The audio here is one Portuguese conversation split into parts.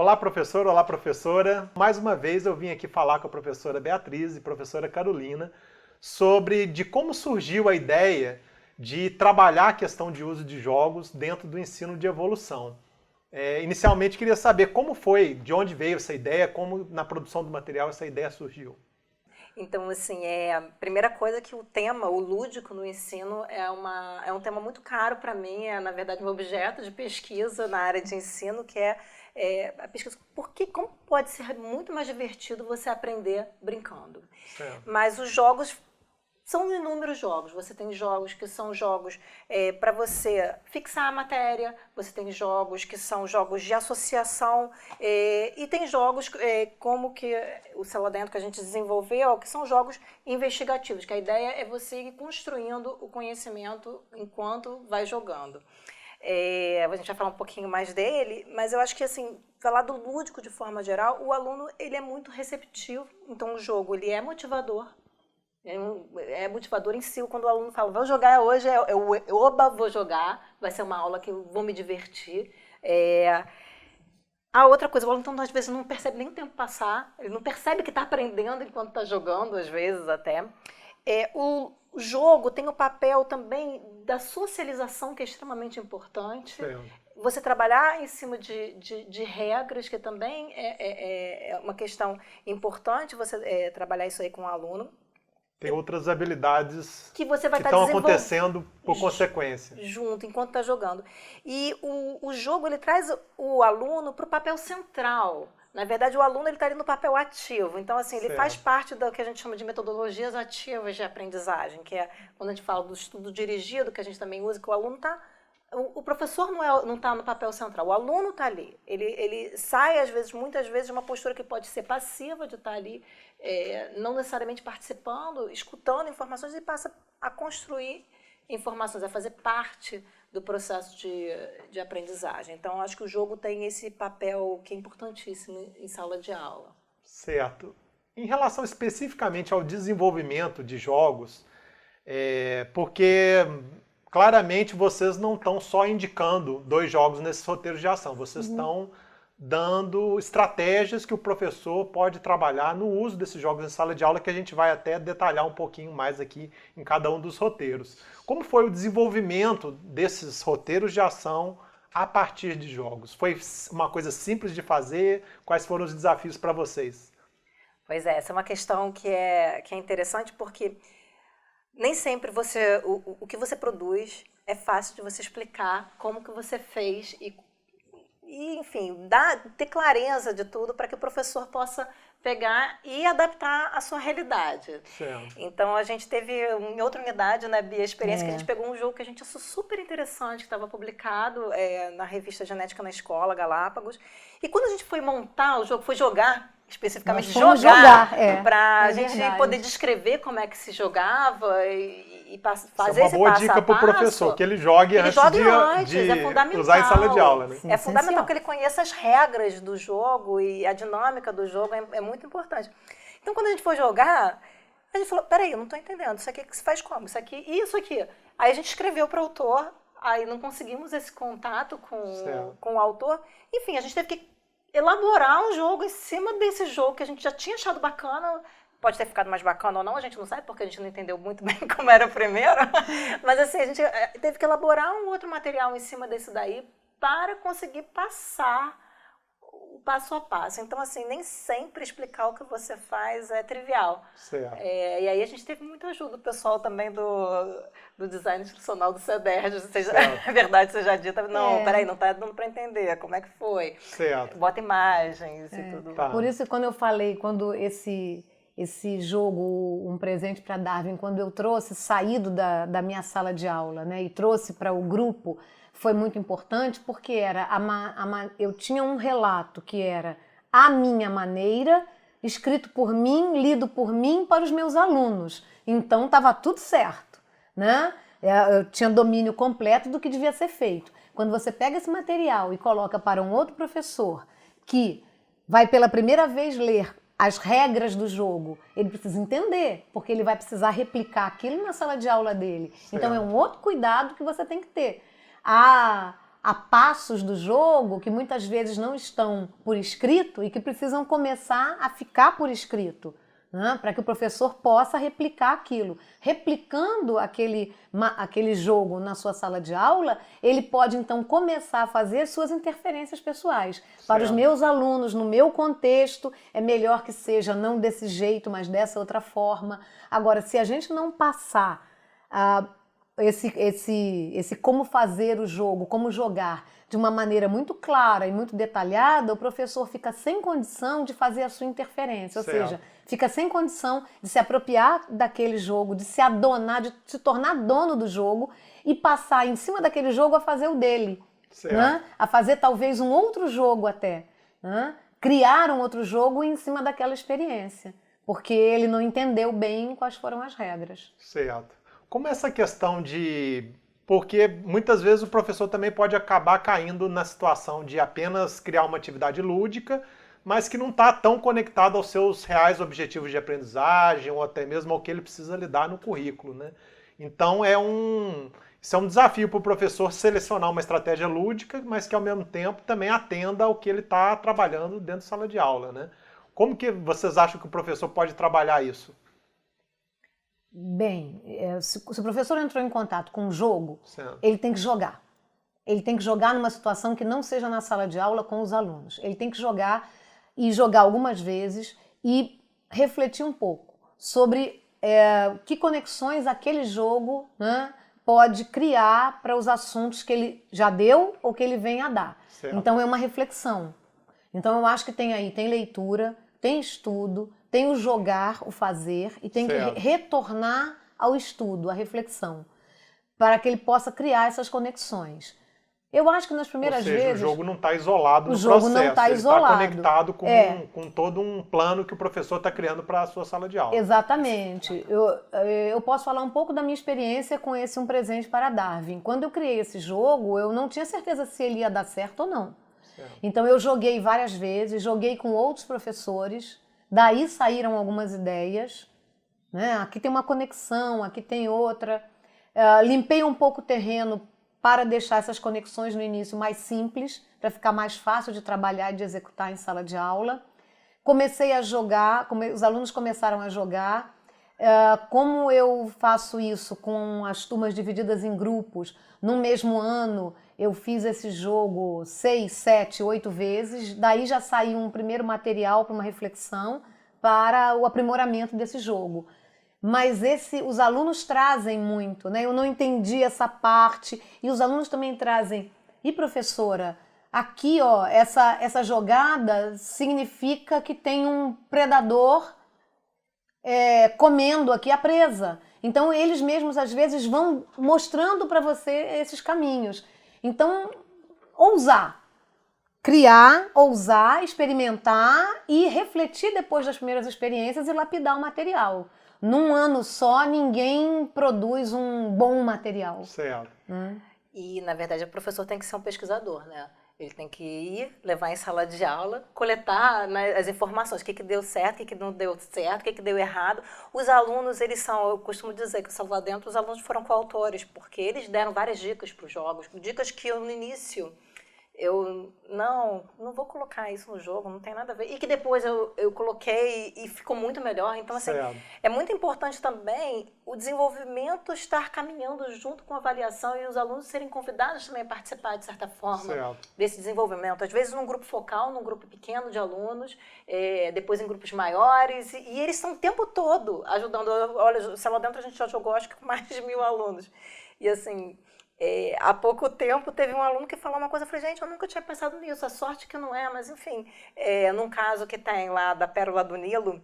Olá, professor, olá, professora. Mais uma vez eu vim aqui falar com a professora Beatriz e professora Carolina sobre de como surgiu a ideia de trabalhar a questão de uso de jogos dentro do ensino de evolução. Inicialmente queria saber como foi, de onde veio essa ideia, como na produção do material essa ideia surgiu. Então, assim, a primeira coisa que o tema, o lúdico no ensino, é um tema muito caro para mim, na verdade, um objeto de pesquisa na área de ensino, que é a pesquisa. Como pode ser muito mais divertido você aprender brincando? Certo. Mas os jogos são inúmeros jogos. Você tem jogos que são jogos para você fixar a matéria, você tem jogos que são jogos de associação e tem jogos como que o Célula Dentro que a gente desenvolveu, que são jogos investigativos, que a ideia é você ir construindo o conhecimento enquanto vai jogando. A gente vai falar um pouquinho mais dele, mas eu acho que, assim, falar do lúdico de forma geral, o aluno ele é muito receptivo, então o jogo ele é motivador. É motivador em si, quando o aluno fala, vou jogar hoje, oba, vou jogar, vai ser uma aula que eu vou me divertir. A outra coisa, o aluno então, às vezes não percebe nem o tempo passar, ele não percebe que está aprendendo enquanto está jogando, às vezes até. O jogo tem o papel também da socialização, que é extremamente importante. Sim. Você trabalhar em cima de regras, que também é uma questão importante, você trabalhar isso aí com o aluno. Tem outras habilidades que você vai estão acontecendo por consequência. Junto, enquanto está jogando. E o jogo ele traz o aluno para o papel central. Na verdade, o aluno está ali no papel ativo. Então, assim, ele faz parte do que a gente chama de metodologias ativas de aprendizagem, que é quando a gente fala do estudo dirigido, que a gente também usa, que o aluno está... O professor não está no papel central, o aluno está ali. Ele sai, muitas vezes, de uma postura que pode ser passiva, de estar ali, não necessariamente participando, escutando informações, e passa a construir informações, a fazer parte do processo de aprendizagem. Então, acho que o jogo tem esse papel que é importantíssimo em sala de aula. Certo. Em relação especificamente ao desenvolvimento de jogos, porque... claramente, vocês não estão só indicando 2 jogos nesses roteiros de ação, vocês estão dando estratégias que o professor pode trabalhar no uso desses jogos em sala de aula, que a gente vai até detalhar um pouquinho mais aqui em cada um dos roteiros. Como foi o desenvolvimento desses roteiros de ação a partir de jogos? Foi uma coisa simples de fazer? Quais foram os desafios para vocês? Pois essa é uma questão que é interessante, porque... nem sempre o que você produz é fácil de você explicar como que você fez e enfim, ter clareza de tudo para que o professor possa pegar e adaptar a sua realidade. Certo. Então, a gente teve em outra unidade, né, Bia, a experiência que a gente pegou um jogo que a gente achou super interessante, que estava publicado na revista Genética na Escola, Galápagos. E quando a gente foi montar o jogo, foi jogar, especificamente jogar para a gente poder descrever como é que se jogava e fazer esse passo a passo. É uma boa dica para o professor, que ele jogue antes de é fundamental. Usar em sala de aula. Né? Sim, é fundamental que ele conheça as regras do jogo e a dinâmica do jogo, é muito importante. Então, quando a gente for jogar, a gente falou, peraí, eu não estou entendendo, isso aqui que se faz como? Isso aqui e isso aqui. Aí a gente escreveu para o autor, aí não conseguimos esse contato com o autor. Enfim, a gente teve que elaborar um jogo em cima desse jogo que a gente já tinha achado bacana. Pode ter ficado mais bacana ou não, a gente não sabe, porque a gente não entendeu muito bem como era o primeiro. Mas assim, a gente teve que elaborar um outro material em cima desse daí para conseguir passar o passo a passo. Então, assim, nem sempre explicar o que você faz é trivial. Certo. E aí a gente teve muita ajuda do pessoal também do design institucional do CEDERJ. É verdade, seja dita. Não, peraí, não está dando para entender como é que foi. Certo. Bota imagens e tudo. Tá. Por isso, quando eu falei, quando esse jogo, Um Presente para Darwin, quando eu trouxe, saído da minha sala de aula, né, e trouxe para o grupo, foi muito importante, porque eu tinha um relato que era a minha maneira, escrito por mim, lido por mim, para os meus alunos. Então, estava tudo certo, né? Eu tinha domínio completo do que devia ser feito. Quando você pega esse material e coloca para um outro professor que vai pela primeira vez ler as regras do jogo, ele precisa entender, porque ele vai precisar replicar aquilo na sala de aula dele. Então, é um outro cuidado que você tem que ter. há passos do jogo que muitas vezes não estão por escrito e que precisam começar a ficar por escrito, né? Para que o professor possa replicar aquilo. Replicando aquele jogo na sua sala de aula, ele pode então começar a fazer suas interferências pessoais. Certo. Para os meus alunos, no meu contexto, é melhor que seja não desse jeito, mas dessa outra forma. Agora, se a gente não passar esse como fazer o jogo, como jogar, de uma maneira muito clara e muito detalhada, o professor fica sem condição de fazer a sua interferência, ou seja, fica sem condição de se apropriar daquele jogo, de se adonar, de se tornar dono do jogo e passar em cima daquele jogo a fazer o dele, né? A fazer talvez um outro jogo até, né? Criar um outro jogo em cima daquela experiência, porque ele não entendeu bem quais foram as regras. Certo. Como essa questão de... Porque muitas vezes o professor também pode acabar caindo na situação de apenas criar uma atividade lúdica, mas que não está tão conectado aos seus reais objetivos de aprendizagem ou até mesmo ao que ele precisa lidar no currículo, né? Então isso é um desafio para o professor selecionar uma estratégia lúdica, mas que ao mesmo tempo também atenda ao que ele está trabalhando dentro da sala de aula, né? Como que vocês acham que o professor pode trabalhar isso? Bem, se o professor entrou em contato com um jogo, certo. Ele tem que jogar. Ele tem que jogar numa situação que não seja na sala de aula com os alunos. Ele tem que jogar e jogar algumas vezes e refletir um pouco sobre que conexões aquele jogo, né, pode criar para os assuntos que ele já deu ou que ele vem a dar. Certo. Então é uma reflexão. Então eu acho que tem leitura, tem estudo, tem o jogar, o fazer, e tem certo. Que retornar ao estudo, à reflexão, para que ele possa criar essas conexões. Eu acho que nas primeiras vezes... o jogo não está isolado no processo. O jogo não está isolado. Ele está conectado com todo um plano que o professor está criando para a sua sala de aula. Exatamente. Eu posso falar um pouco da minha experiência com esse Um Presente para Darwin. Quando eu criei esse jogo, eu não tinha certeza se ele ia dar certo ou não. Certo. Então eu joguei várias vezes, joguei com outros professores, daí saíram algumas ideias, né? Aqui tem uma conexão, aqui tem outra. Limpei um pouco o terreno para deixar essas conexões no início mais simples, para ficar mais fácil de trabalhar e de executar em sala de aula. Comecei a jogar, os alunos começaram a jogar. Como eu faço isso com as turmas divididas em grupos, no mesmo ano eu fiz esse jogo 6, 7, 8 vezes, daí já saiu um primeiro material para uma reflexão para o aprimoramento desse jogo. Mas os alunos trazem muito, né? Eu não entendi essa parte, e os alunos também trazem. E professora, aqui ó, essa jogada significa que tem um predador comendo aqui a presa. Então eles mesmos às vezes vão mostrando para você esses caminhos. Então, ousar, criar, ousar, experimentar e refletir depois das primeiras experiências e lapidar o material. Num ano só, ninguém produz um bom material. Certo. E, na verdade, o professor tem que ser um pesquisador, né? Ele tem que ir, levar em sala de aula, coletar, né, as informações, o que deu certo, o que não deu certo, o que deu errado. Os alunos, eu costumo dizer que lá dentro os alunos foram coautores, porque eles deram várias dicas para os jogos, dicas que eu no início, eu não vou colocar isso no jogo, não tem nada a ver. E que depois eu coloquei e ficou muito melhor. Então, assim, é muito importante também o desenvolvimento estar caminhando junto com a avaliação e os alunos serem convidados também a participar, de certa forma, desse desenvolvimento. Às vezes num grupo focal, num grupo pequeno de alunos, depois em grupos maiores. E eles estão o tempo todo ajudando. Olha, sei lá dentro a gente já jogou, acho que com mais de 1000 alunos. E assim... há pouco tempo teve um aluno que falou uma coisa, eu falei, gente, eu nunca tinha pensado nisso, a sorte que não é, mas enfim, num caso que tem lá da Pérola do Nilo,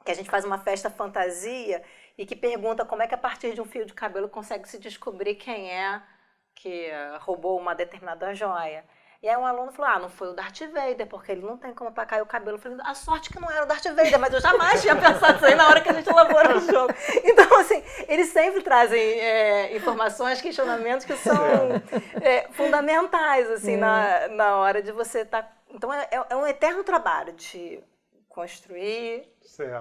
que a gente faz uma festa fantasia e que pergunta como é que a partir de um fio de cabelo consegue se descobrir quem é que roubou uma determinada joia. E aí um aluno falou, não foi o Darth Vader, porque ele não tem como apagar o cabelo. Eu falei, a sorte que não era o Darth Vader, mas eu jamais tinha pensado isso aí na hora que a gente elaborou o jogo. Então, assim, eles sempre trazem informações, questionamentos que são fundamentais, assim, na hora de você estar... Então, é um eterno trabalho de construir,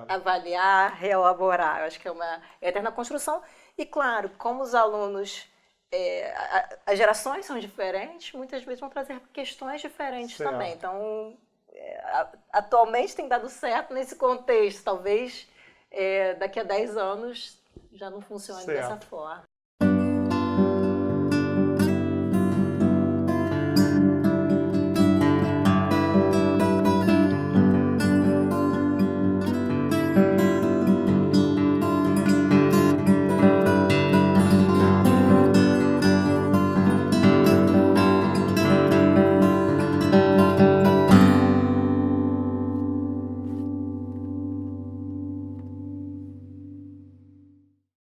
avaliar, reelaborar. Eu acho que é uma eterna construção. E, claro, como os alunos as gerações são diferentes, muitas vezes vão trazer questões diferentes Certo. também. Então, atualmente tem dado certo nesse contexto. Talvez daqui a 10 anos já não funcione Certo. dessa forma.